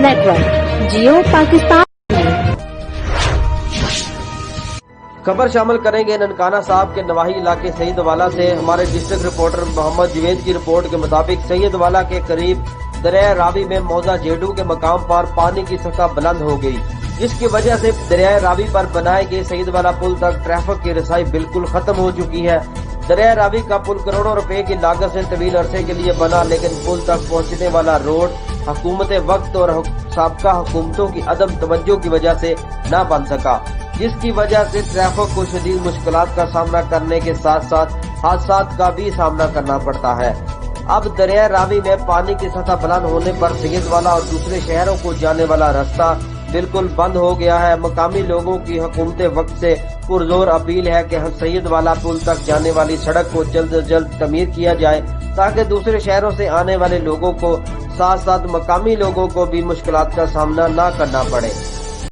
Network जियो पाकिस्तान। खबर शामिल करेंगे ननकाना साहब के नवाही इलाके सैयदवाला से। हमारे डिस्ट्रिक्ट रिपोर्टर मोहम्मद जवेद की रिपोर्ट के मुताबिक सैयदवाला के करीब दरिया रावी में मौजा जेडू के मकाम पर पानी की सतह बुलंद हो गई, जिसकी वजह से दरिया रावी पर बनाए गए सैयदवाला पुल तक ट्रैफिक की रसाई बिल्कुल खत्म हो चुकी है। दरिया रावी का पुल करोड़ों रुपए की लागत से तवील अरसे के लिए बना, लेकिन पुल तक पहुंचने वाला रोड हुकूमत वक्त और साबका हुकूमतों की अदम तवज्जो की वजह से न बन सका, जिसकी वजह से ट्रैफिक को शदीद मुश्किलात का सामना करने के साथ साथ हादसात का भी सामना करना पड़ता है। अब दरिया रावी में पानी की सतह बुलंद होने पर सैयदवाला और दूसरे शहरों को जाने वाला रास्ता बिल्कुल बंद हो गया है। मकामी लोगों की हुकूमत वक्त से पुरजोर अपील है कि सैयदवाला पुल तक जाने वाली सड़क को जल्द से जल्द तमीर किया जाए, ताकि दूसरे शहरों से आने वाले लोगों को साथ साथ मकामी लोगों को भी मुश्किलात का सामना न करना पड़े।